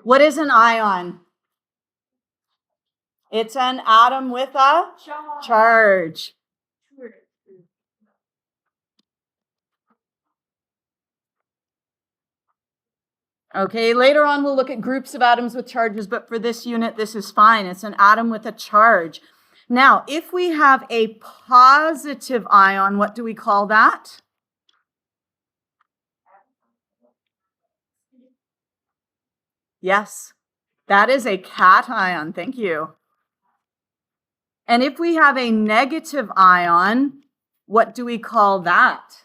What is an ion? It's an atom with a charge. Okay, later on we'll look at groups of atoms with charges, but for this unit, this is fine. It's an atom with a charge. Now, if we have a positive ion, what do we call that? Yes, that is a cation. Thank you. And if we have a negative ion, what do we call that?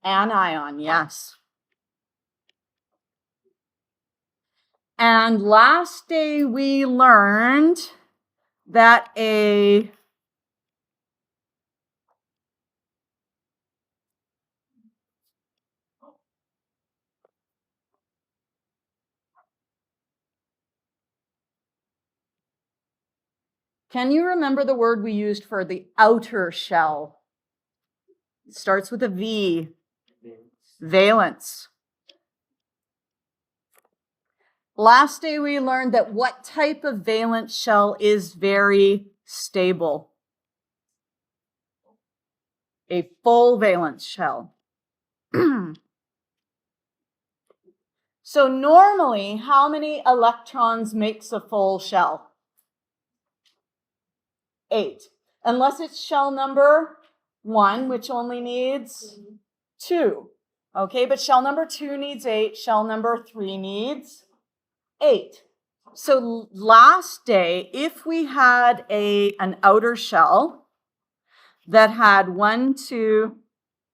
Anion, yes. And last day we learned that a Can you remember the word we used for the outer shell? It starts with a V. Valence. Last day we learned that what type of valence shell is very stable? A full valence shell. So normally, how many electrons makes a full shell? 8. Unless it's shell number 1, which only needs 2. Okay, but shell number 2 needs 8. Shell number 3 needs 8. So last day, if we had an outer shell that had 1, 2,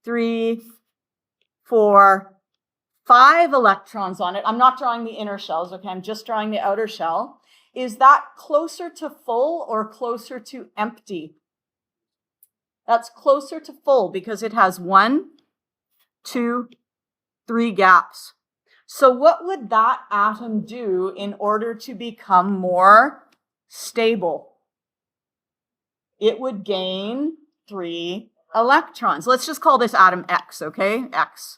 3, 4, 5 electrons on it, I'm not drawing the inner shells, okay, I'm just drawing the outer shell. Is that closer to full or closer to empty? That's closer to full because it has 1, 2, 3 gaps. So what would that atom do in order to become more stable? It would gain 3 electrons. Let's just call this atom X, okay? X.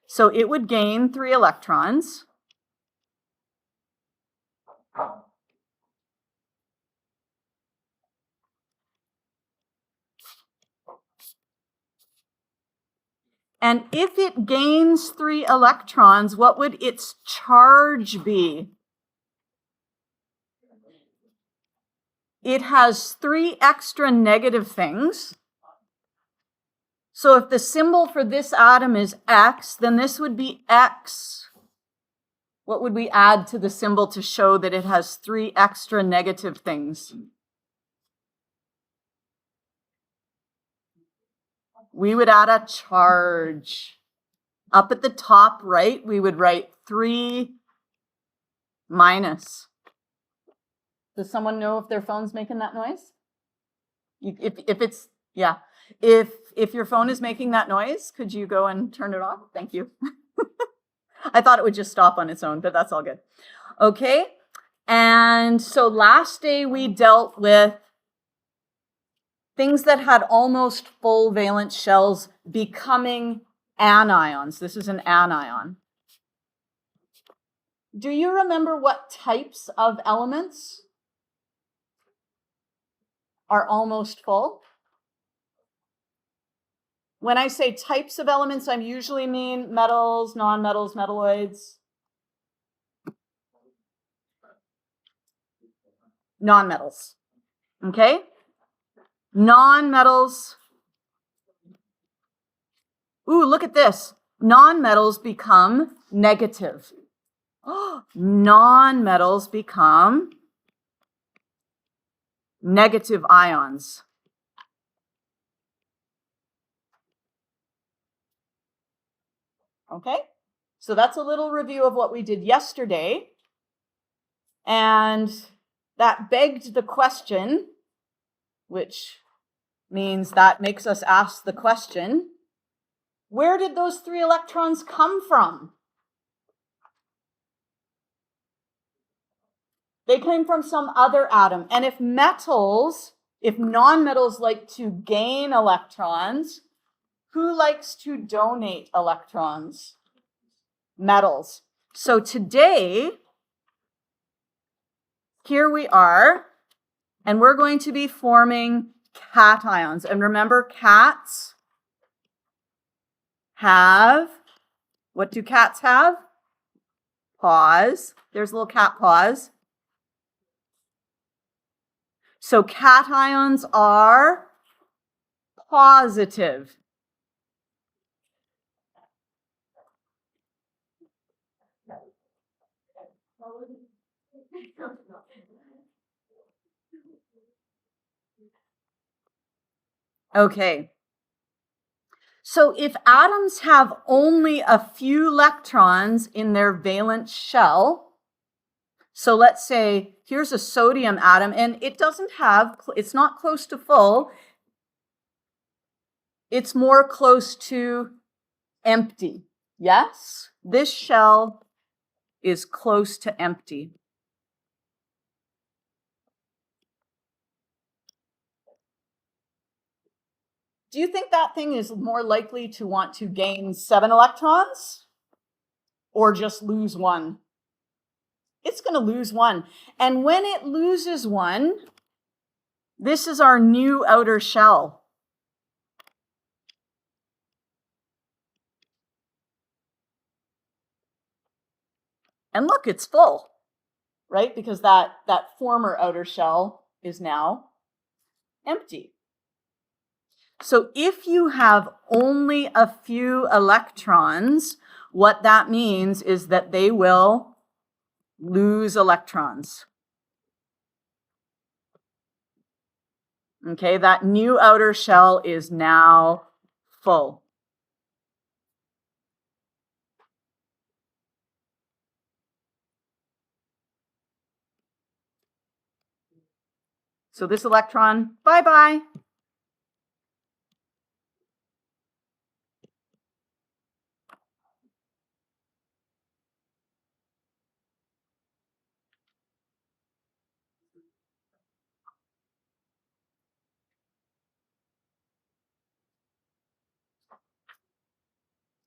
So it would gain 3 electrons. And if it gains 3 electrons, what would its charge be? It has 3 extra negative things. So if the symbol for this atom is X, then this would be X. What would we add to the symbol to show that it has 3 extra negative things? We would add a charge. Up at the top right, we would write 3 minus. Does someone know if their phone's making that noise? If it's, yeah. If your phone is making that noise, could you go and turn it off? Thank you. I thought it would just stop on its own, but that's all good. Okay, and so last day we dealt with things that had almost full valence shells becoming anions. This is an anion. Do you remember what types of elements are almost full? When I say types of elements, I usually mean metals, nonmetals, metalloids. Nonmetals, okay? Nonmetals. Ooh, look at this. Nonmetals become negative. Nonmetals become negative ions. Okay, so that's a little review of what we did yesterday. And that begged the question, which means that makes us ask the question, where did those 3 electrons come from? They came from some other atom. And if nonmetals like to gain electrons, Who likes to donate electrons? Metals. So today, here we are, and we're going to be forming cations. And remember, cats have, what do cats have? Paws. There's a little cat paws. So cations are positive. Okay. So if atoms have only a few electrons in their valence shell, so let's say here's a sodium atom and it doesn't have, it's not close to full, it's more close to empty. Yes, this shell is close to empty. Do you think that thing is more likely to want to gain 7 electrons or just lose 1? It's going to lose 1. And when it loses 1, this is our new outer shell. And look, it's full, right? Because that former outer shell is now empty. So if you have only a few electrons, what that means is that they will lose electrons. Okay, that new outer shell is now full. So this electron, bye-bye.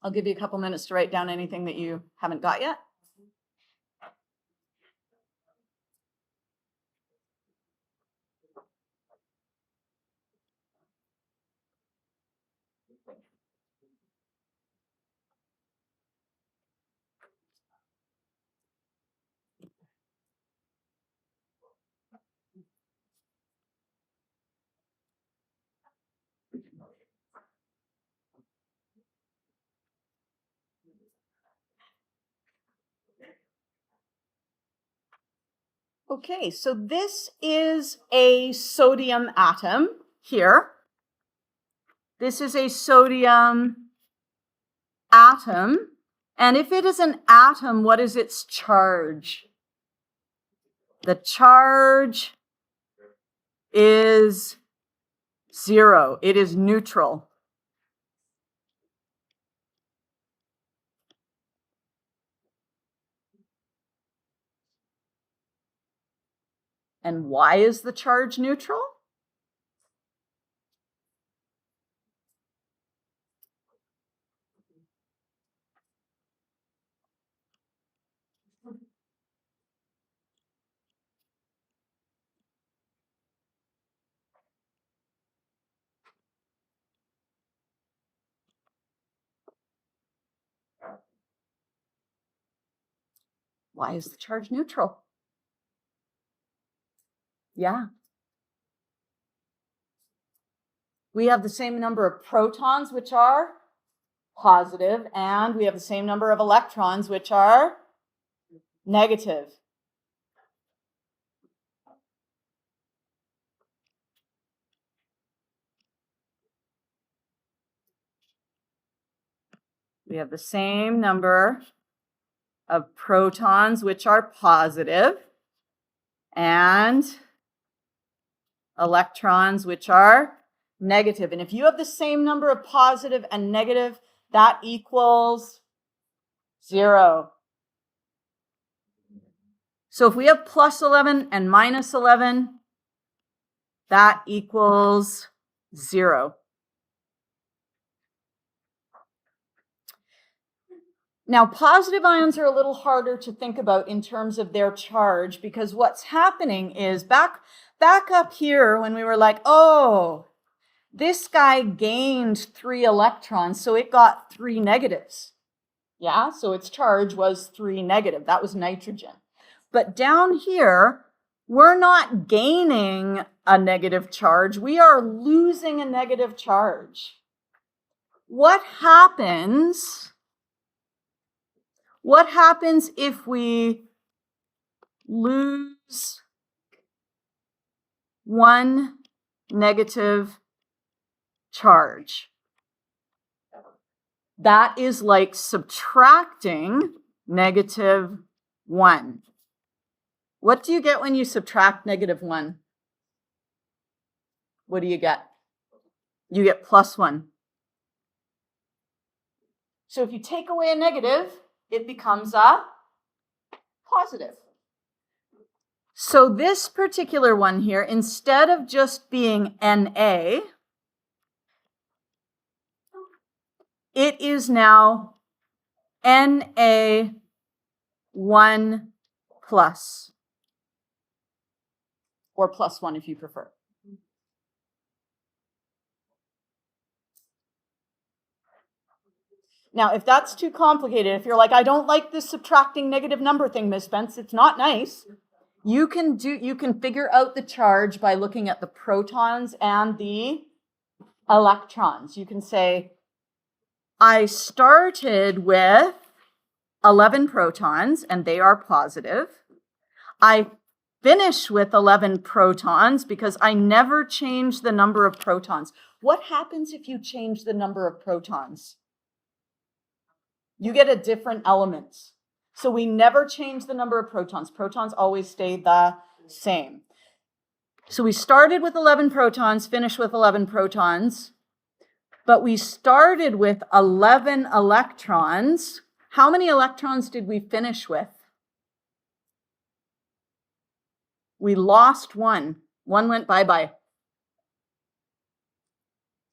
I'll give you a couple minutes to write down anything that you haven't got yet. Okay, so this is a sodium atom here. This is a sodium atom. And if it is an atom, what is its charge? The charge is 0. It is neutral. And why is the charge neutral? Why is the charge neutral? Yeah. We have the same number of protons, which are positive, and we have the same number of electrons, which are negative. We have the same number of protons, which are positive, and electrons, which are negative. And if you have the same number of positive and negative, that equals 0. So if we have plus 11 and minus 11, that equals 0. Now, positive ions are a little harder to think about in terms of their charge, because what's happening is back up here when we were like, oh, this guy gained 3 electrons, so it got 3 negatives. Yeah, so its charge was 3 negative. That was nitrogen. But down here, we're not gaining a negative charge. We are losing a negative charge. What happens if we lose 1 negative charge? That is like subtracting -1. What do you get when you subtract -1? What do you get? You get +1. So if you take away a negative, it becomes a positive. So this particular one here, instead of just being Na, it is now Na1+, or +1 if you prefer. Now, if that's too complicated, if you're like, I don't like this subtracting negative number thing, Ms. Spence, it's not nice. You can figure out the charge by looking at the protons and the electrons. You can say, I started with 11 protons, and they are positive. I finish with 11 protons because I never change the number of protons. What happens if you change the number of protons? You get a different element. So we never change the number of protons. Protons always stay the same. So we started with 11 protons, finished with 11 protons, but we started with 11 electrons. How many electrons did we finish with? We lost 1. 1 went bye-bye.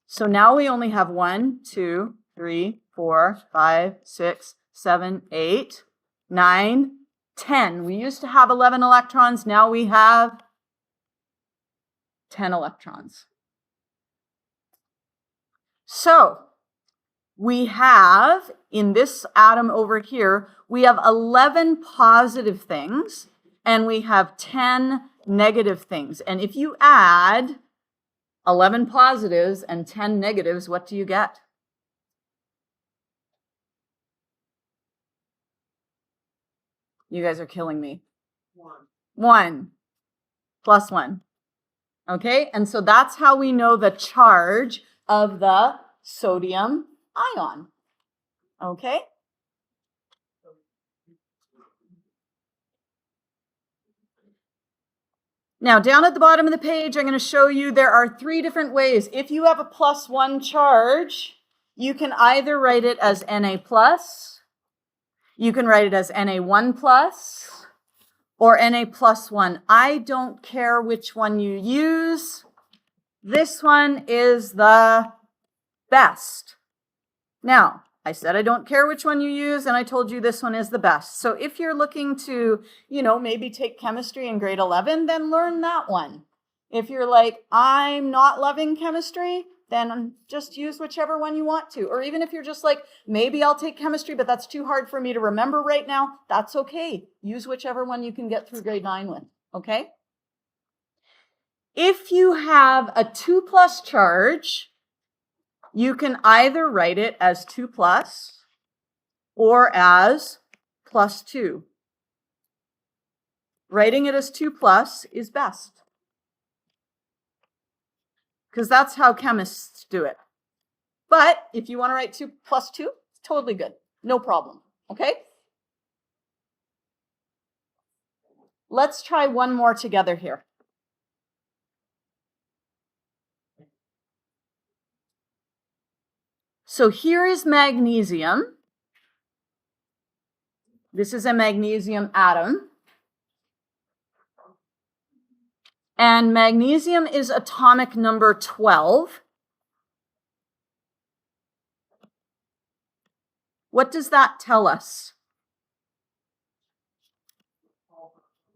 So now we only have 1, 2, 3, 4, 5, 6, 7, 8, 9, 10. We used to have 11 electrons. Now we have 10 electrons. So we have, in this atom over here, we have 11 positive things, and we have 10 negative things. And if you add 11 positives and 10 negatives, what do you get? You guys are killing me. 1 plus 1. Okay, and so that's how we know the charge of the sodium ion. Okay? Now, down at the bottom of the page, I'm going to show you there are 3 different ways. If you have a +1 charge, you can either write it as Na+, you can write it as Na1+, or Na+1. I don't care which one you use. This one is the best. Now, I said I don't care which one you use, and I told you this one is the best. So if you're looking to, maybe take chemistry in grade 11, then learn that one. If you're like, I'm not loving chemistry, then just use whichever one you want to. Or even if you're just like, maybe I'll take chemistry, but that's too hard for me to remember right now, that's okay. Use whichever one you can get through grade 9 with, okay? If you have a 2+ charge, you can either write it as 2+ or as +2. Writing it as 2+ is best, because that's how chemists do it. But if you want to write 2 + 2, it's totally good. No problem, okay? Let's try one more together here. So here is magnesium. This is a magnesium atom. And magnesium is atomic number 12. What does that tell us?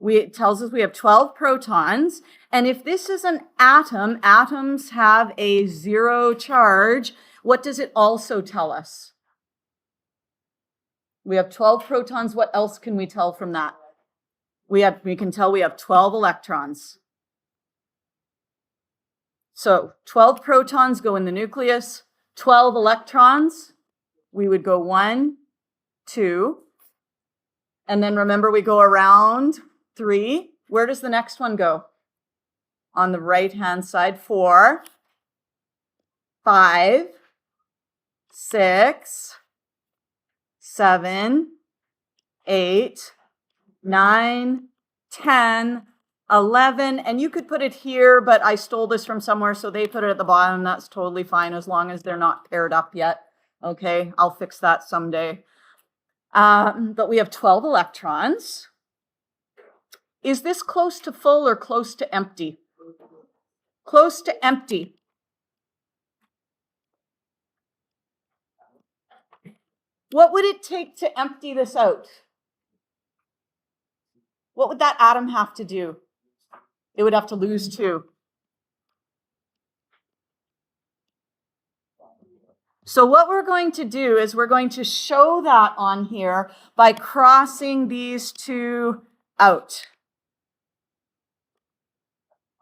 It tells us we have 12 protons. And if this is an atom, atoms have a 0 charge. What does it also tell us? We have 12 protons. What else can we tell from that? We can tell we have 12 electrons. So 12 protons go in the nucleus, 12 electrons. We would go 1, 2, and then remember we go around 3. Where does the next one go? On the right-hand side, 4, 5, 6, 7, 8, 9, 10, 11, and you could put it here, but I stole this from somewhere, so they put it at the bottom. That's totally fine as long as they're not paired up yet. Okay, I'll fix that someday. But we have 12 electrons. Is this close to full or close to empty? Close to empty. What would it take to empty this out? What would that atom have to do? It would have to lose 2. So what we're going to do is we're going to show that on here by crossing these 2 out.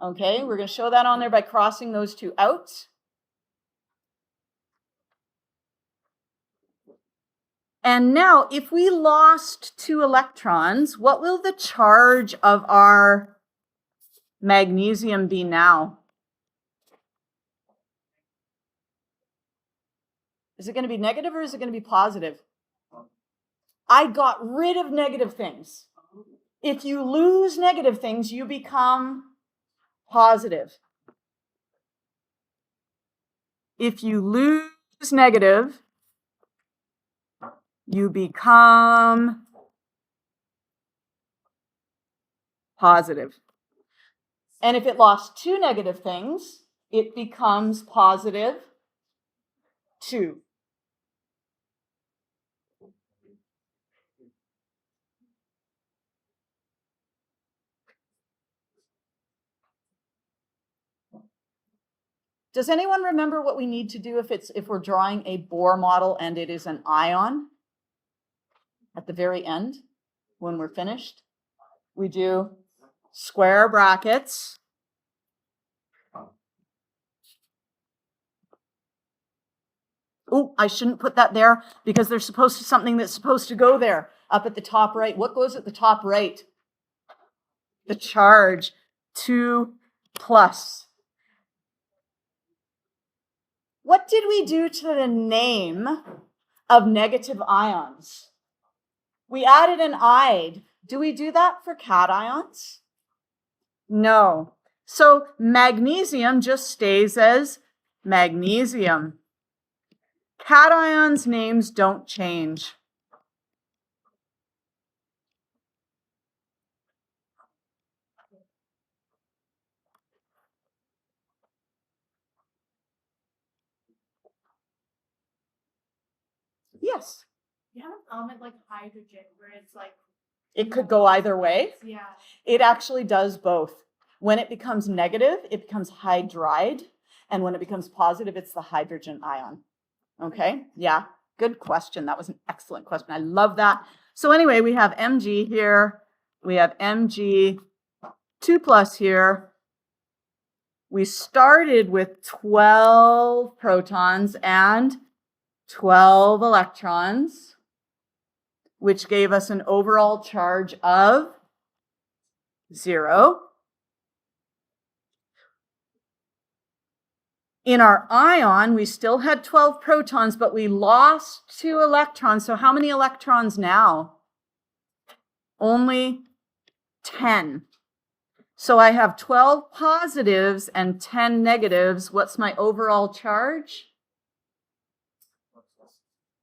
Okay, we're going to show that on there by crossing those 2 out. And now, if we lost 2 electrons, what will the charge of our magnesium be now? Is it going to be negative or is it going to be positive? I got rid of negative things. If you lose negative things, you become positive. If you lose negative, you become positive. And if it lost 2 negative things, it becomes positive 2. Does anyone remember what we need to do if we're drawing a Bohr model and it is an ion? At the very end, when we're finished, we do square brackets. Oh, I shouldn't put that there because there's supposed to something that's supposed to go there up at the top right. What goes at the top right? The charge, 2 plus. What did we do to the name of negative ions? We added an "ide." Do we do that for cations? No. So magnesium just stays as magnesium. Cations' names don't change. Yes. You have an element like hydrogen where it's like... It could go either way. Yeah. It actually does both. When it becomes negative, it becomes hydride. And when it becomes positive, it's the hydrogen ion. Okay? Yeah. Good question. That was an excellent question. I love that. So anyway, we have Mg here. We have Mg 2 plus here. We started with 12 protons and 12 electrons, which gave us an overall charge of 0. In our ion, we still had 12 protons, but we lost 2 electrons. So how many electrons now? Only 10. So I have 12 positives and 10 negatives. What's my overall charge?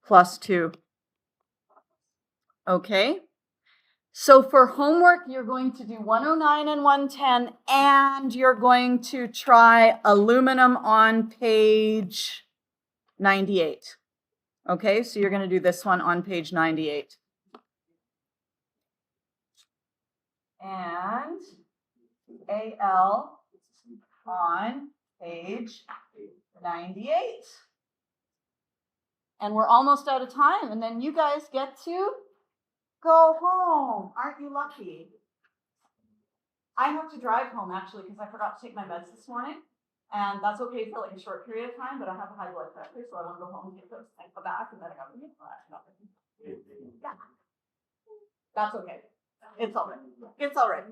Plus 2. Okay. So for homework, you're going to do 109 and 110, and you're going to try aluminum on page 98. Okay, so you're going to do this one on page 98. And AL on page 98. And we're almost out of time, and then you guys get to go home. Aren't you lucky? I have to drive home actually because I forgot to take my meds this morning. And that's okay for like a short period of time, but I have a high blood pressure, so I want to go home and take those and go back, and then I got to yeah. That's okay. It's all right. It's all right.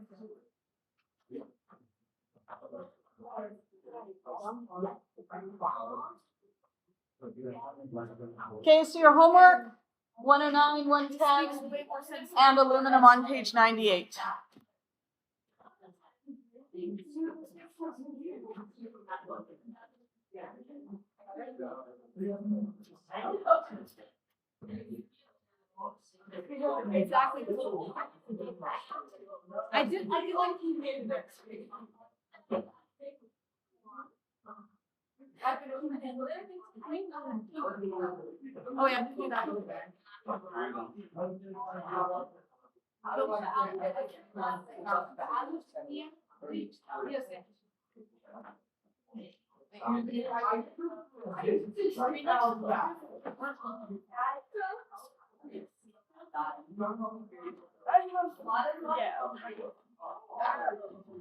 Okay, so your homework, 109, 110, and aluminum on page 98. Exactly. I feel like you made it. Oh yeah, do that.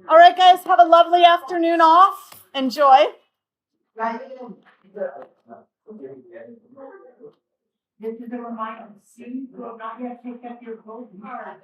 All right, guys, have a lovely afternoon off. Enjoy. This is a reminder, students who have not yet picked up your voting cards.